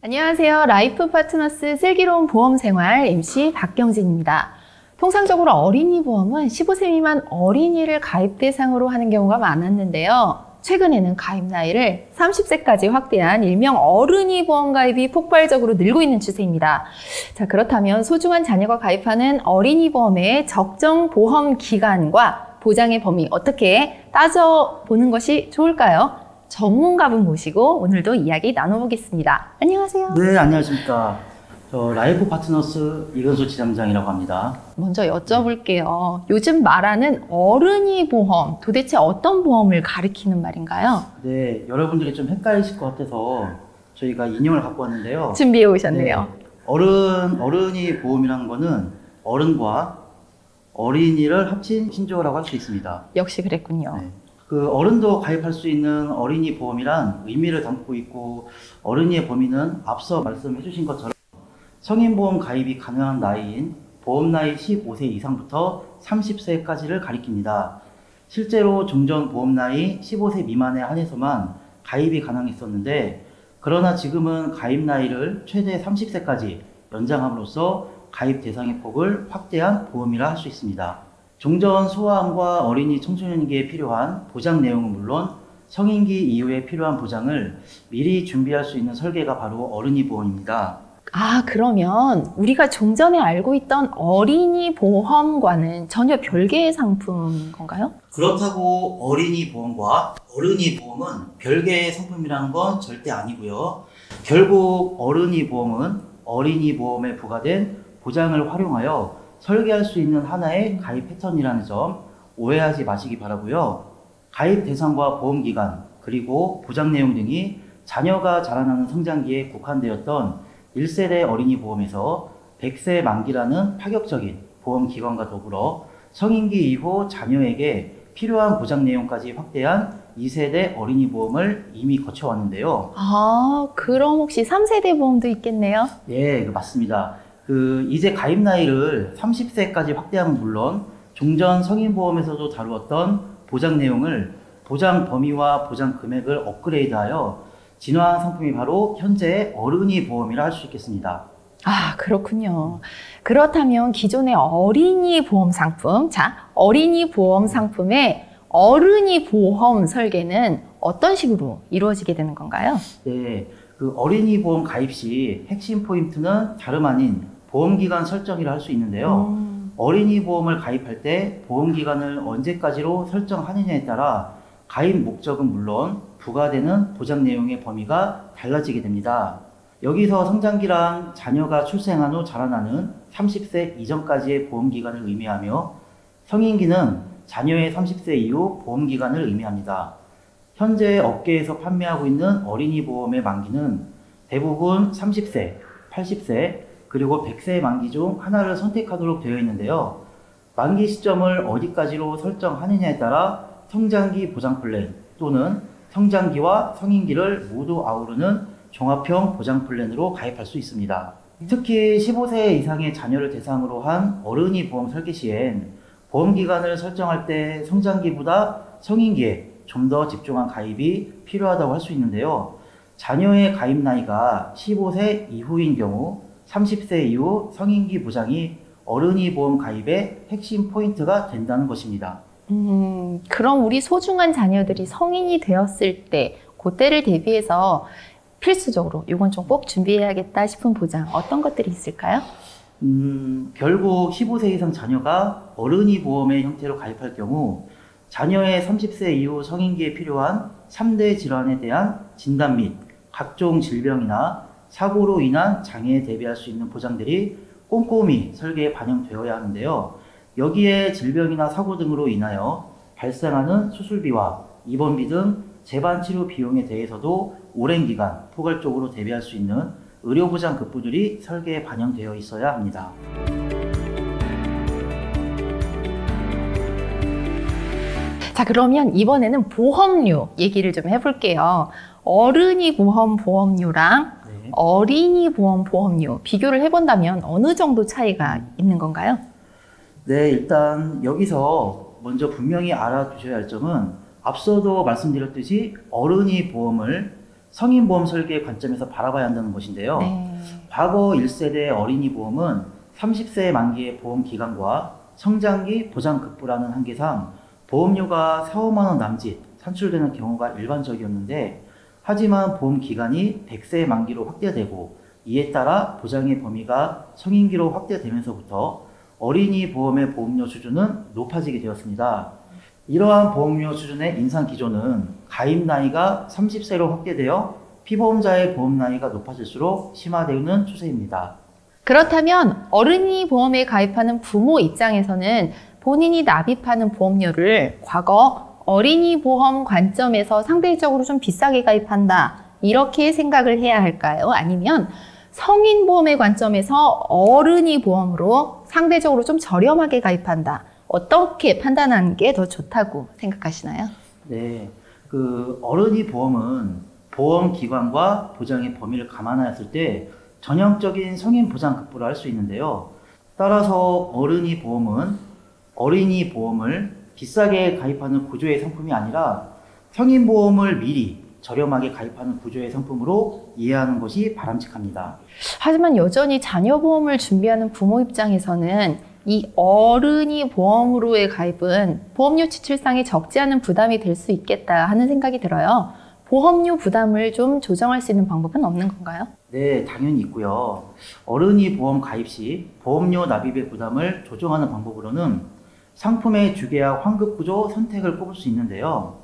안녕하세요. 라이프 파트너스 슬기로운 보험 생활 MC 박경진입니다. 통상적으로 어린이 보험은 15세 미만 어린이를 가입 대상으로 하는 경우가 많았는데요. 최근에는 가입 나이를 30세까지 확대한 일명 어른이 보험 가입이 폭발적으로 늘고 있는 추세입니다. 자, 그렇다면 소중한 자녀가 가입하는 어린이 보험의 적정 보험 기간과 보장의 범위 어떻게 따져보는 것이 좋을까요? 전문가분 모시고 오늘도 이야기 나눠보겠습니다. 안녕하세요. 네, 안녕하십니까. 저 라이프 파트너스 이근수 지점장이라고 합니다. 먼저 여쭤볼게요. 요즘 말하는 어른이 보험, 도대체 어떤 보험을 가리키는 말인가요? 네, 여러분들이 좀 헷갈리실 것 같아서 저희가 인형을 갖고 왔는데요. 준비해 오셨네요. 네, 어른이 보험이라는 거는 어른과 어린이를 합친 신조어라고 할 수 있습니다. 역시 그랬군요. 네. 그 어른도 가입할 수 있는 어린이 보험이란 의미를 담고 있고, 어른이의 범위는 앞서 말씀해 주신 것처럼 성인보험 가입이 가능한 나이인 보험 나이 15세 이상부터 30세까지를 가리킵니다. 실제로 종전 보험 나이 15세 미만에 한해서만 가입이 가능했었는데, 그러나 지금은 가입 나이를 최대 30세까지 연장함으로써 가입 대상의 폭을 확대한 보험이라 할 수 있습니다. 종전 소아암과 어린이 청소년기에 필요한 보장 내용은 물론 성인기 이후에 필요한 보장을 미리 준비할 수 있는 설계가 바로 어른이 보험입니다. 아, 그러면 우리가 종전에 알고 있던 어린이 보험과는 전혀 별개의 상품인 건가요? 그렇다고 어린이 보험과 어른이 보험은 별개의 상품이라는 건 절대 아니고요. 결국 어른이 보험은 어린이 보험에 부과된 보장을 활용하여 설계할 수 있는 하나의 가입 패턴이라는 점 오해하지 마시기 바라고요. 가입 대상과 보험 기간 그리고 보장 내용 등이 자녀가 자라나는 성장기에 국한되었던 1세대 어린이 보험에서 100세 만기라는 파격적인 보험 기간과 더불어 성인기 이후 자녀에게 필요한 보장 내용까지 확대한 2세대 어린이 보험을 이미 거쳐왔는데요. 아, 그럼 혹시 3세대 보험도 있겠네요? 예, 맞습니다. 이제 가입 나이를 30세까지 확대한 물론 종전 성인보험에서도 다루었던 보장 내용을 보장 범위와 보장 금액을 업그레이드하여 진화한 상품이 바로 현재의 어른이 보험이라 할 수 있겠습니다. 아, 그렇군요. 그렇다면 기존의 어린이 보험 상품, 자, 어린이 보험 상품의 어른이 보험 설계는 어떤 식으로 이루어지게 되는 건가요? 네, 어린이 보험 가입 시 핵심 포인트는 다름 아닌 보험기간 설정이라 할 수 있는데요. 어린이 보험을 가입할 때 보험기간을 언제까지로 설정하느냐에 따라 가입 목적은 물론 부과되는 보장 내용의 범위가 달라지게 됩니다. 여기서 성장기란 자녀가 출생한 후 자라나는 30세 이전까지의 보험기간을 의미하며, 성인기는 자녀의 30세 이후 보험기간을 의미합니다. 현재 업계에서 판매하고 있는 어린이 보험의 만기는 대부분 30세, 80세, 그리고 100세 만기 중 하나를 선택하도록 되어 있는데요. 만기 시점을 어디까지로 설정하느냐에 따라 성장기 보장 플랜 또는 성장기와 성인기를 모두 아우르는 종합형 보장 플랜으로 가입할 수 있습니다. 특히 15세 이상의 자녀를 대상으로 한 어른이 보험 설계 시엔 보험기간을 설정할 때 성장기보다 성인기에 좀 더 집중한 가입이 필요하다고 할 수 있는데요. 자녀의 가입 나이가 15세 이후인 경우 30세 이후 성인기 보장이 어른이 보험 가입의 핵심 포인트가 된다는 것입니다. 그럼 우리 소중한 자녀들이 성인이 되었을 때, 그때를 대비해서 필수적으로 이건 좀 꼭 준비해야겠다 싶은 보장 어떤 것들이 있을까요? 결국 15세 이상 자녀가 어른이 보험의 형태로 가입할 경우 자녀의 30세 이후 성인기에 필요한 3대 질환에 대한 진단 및 각종 질병이나 사고로 인한 장애에 대비할 수 있는 보장들이 꼼꼼히 설계에 반영되어야 하는데요. 여기에 질병이나 사고 등으로 인하여 발생하는 수술비와 입원비 등 재반 치료 비용에 대해서도 오랜 기간 포괄적으로 대비할 수 있는 의료보장 급부들이 설계에 반영되어 있어야 합니다. 자, 그러면 이번에는 보험료 얘기를 좀 해볼게요. 어른이 보험 보험료랑 어린이 보험 보험료 비교를 해본다면 어느 정도 차이가 있는 건가요? 네, 일단 여기서 먼저 분명히 알아두셔야 할 점은 앞서도 말씀드렸듯이 어른이 보험을 성인보험 설계 관점에서 바라봐야 한다는 것인데요. 네. 과거 1세대 어린이 보험은 30세 만기의 보험 기간과 성장기 보장급부라는 한계상 보험료가 4, 5만 원 남짓 산출되는 경우가 일반적이었는데, 하지만 보험 기간이 100세 만기로 확대되고 이에 따라 보장의 범위가 성인기로 확대되면서부터 어린이 보험의 보험료 수준은 높아지게 되었습니다. 이러한 보험료 수준의 인상 기조는 가입 나이가 30세로 확대되어 피보험자의 보험 나이가 높아질수록 심화되는 추세입니다. 그렇다면 어린이 보험에 가입하는 부모 입장에서는 본인이 납입하는 보험료를 과거 어린이 보험 관점에서 상대적으로 좀 비싸게 가입한다, 이렇게 생각을 해야 할까요? 아니면 성인 보험의 관점에서 어른이 보험으로 상대적으로 좀 저렴하게 가입한다, 어떻게 판단하는 게 더 좋다고 생각하시나요? 네, 어른이 보험은 보험 기관과 보장의 범위를 감안하였을 때 전형적인 성인 보장 급부를 할 수 있는데요. 따라서 어린이 보험을 비싸게 가입하는 구조의 상품이 아니라 성인 보험을 미리 저렴하게 가입하는 구조의 상품으로 이해하는 것이 바람직합니다. 하지만 여전히 자녀 보험을 준비하는 부모 입장에서는 이 어른이 보험으로의 가입은 보험료 지출상에 적지 않은 부담이 될 수 있겠다 하는 생각이 들어요. 보험료 부담을 좀 조정할 수 있는 방법은 없는 건가요? 네, 당연히 있고요. 어른이 보험 가입 시 보험료 납입의 부담을 조정하는 방법으로는 상품의 주계약 환급 구조 선택을 꼽을 수 있는데요.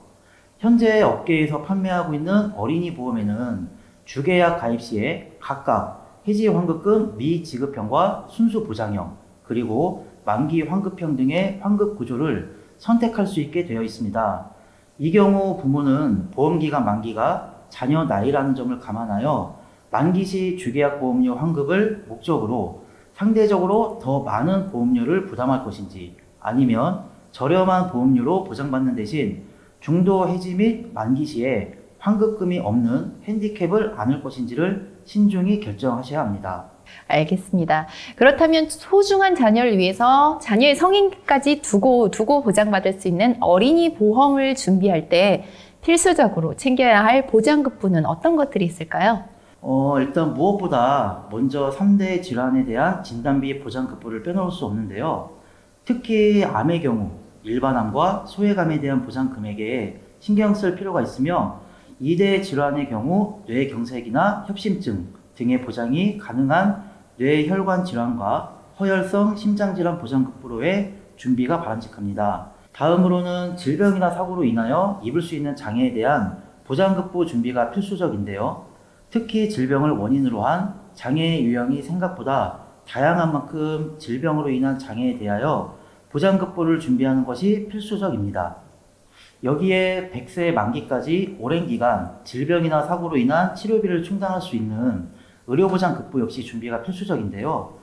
현재 업계에서 판매하고 있는 어린이 보험에는 주계약 가입 시에 각각 해지 환급금 미지급형과 순수 보장형, 그리고 만기 환급형 등의 환급 구조를 선택할 수 있게 되어 있습니다. 이 경우 부모는 보험기간 만기가 자녀 나이라는 점을 감안하여 만기 시 주계약 보험료 환급을 목적으로 상대적으로 더 많은 보험료를 부담할 것인지, 아니면 저렴한 보험료로 보장받는 대신 중도 해지 및 만기 시에 환급금이 없는 핸디캡을 안을 것인지를 신중히 결정하셔야 합니다. 알겠습니다. 그렇다면 소중한 자녀를 위해서 자녀의 성인기까지 두고 보장받을 수 있는 어린이 보험을 준비할 때 필수적으로 챙겨야 할 보장급부는 어떤 것들이 있을까요? 일단 무엇보다 먼저 3대 질환에 대한 진단비 보장급부를 빼놓을 수 없는데요. 특히 암의 경우 일반암과 소외감에 대한 보장 금액에 신경 쓸 필요가 있으며, 2대 질환의 경우 뇌경색이나 협심증 등의 보장이 가능한 뇌혈관 질환과 허혈성 심장질환 보장급부로의 준비가 바람직합니다. 다음으로는 질병이나 사고로 인하여 입을 수 있는 장애에 대한 보장급부 준비가 필수적인데요. 특히 질병을 원인으로 한 장애의 유형이 생각보다 다양한 만큼 질병으로 인한 장애에 대하여 보장급부를 준비하는 것이 필수적입니다. 여기에 100세 만기까지 오랜 기간 질병이나 사고로 인한 치료비를 충당할 수 있는 의료보장급부 역시 준비가 필수적인데요.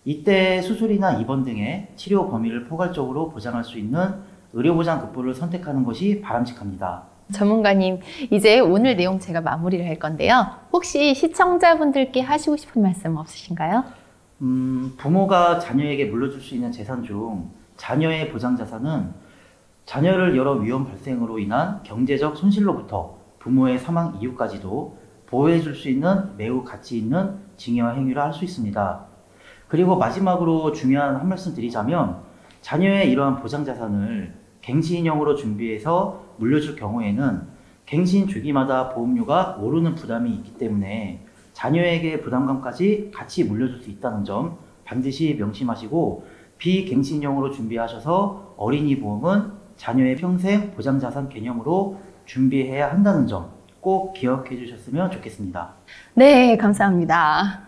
이때 수술이나 입원 등의 치료 범위를 포괄적으로 보장할 수 있는 의료보장급부를 선택하는 것이 바람직합니다. 전문가님, 이제 오늘 내용 제가 마무리를 할 건데요. 혹시 시청자분들께 하시고 싶은 말씀 없으신가요? 부모가 자녀에게 물려줄 수 있는 재산 중 자녀의 보장자산은 자녀를 여러 위험 발생으로 인한 경제적 손실로부터 부모의 사망 이후까지도 보호해줄 수 있는 매우 가치 있는 증여와 행위를 할 수 있습니다. 그리고 마지막으로 중요한 한 말씀 드리자면, 자녀의 이러한 보장자산을 갱신형으로 준비해서 물려줄 경우에는 갱신 주기마다 보험료가 오르는 부담이 있기 때문에 자녀에게 부담감까지 같이 물려줄 수 있다는 점 반드시 명심하시고, 비갱신형으로 준비하셔서 어린이 보험은 자녀의 평생 보장자산 개념으로 준비해야 한다는 점 꼭 기억해 주셨으면 좋겠습니다. 네, 감사합니다.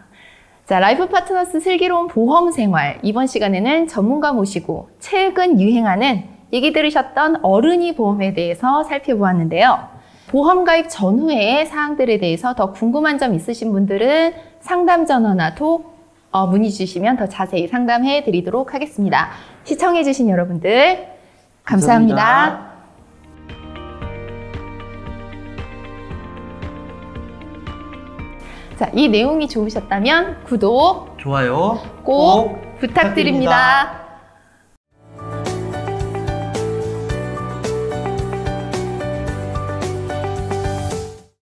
자, 라이프 파트너스 슬기로운 보험 생활, 이번 시간에는 전문가 모시고 최근 유행하는 얘기 들으셨던 어른이 보험에 대해서 살펴보았는데요. 보험 가입 전후의 사항들에 대해서 더 궁금한 점 있으신 분들은 상담 전화나 톡 문의 주시면 더 자세히 상담해 드리도록 하겠습니다. 시청해 주신 여러분들 감사합니다. 자, 이 내용이 좋으셨다면 구독, 좋아요 꼭 부탁드립니다.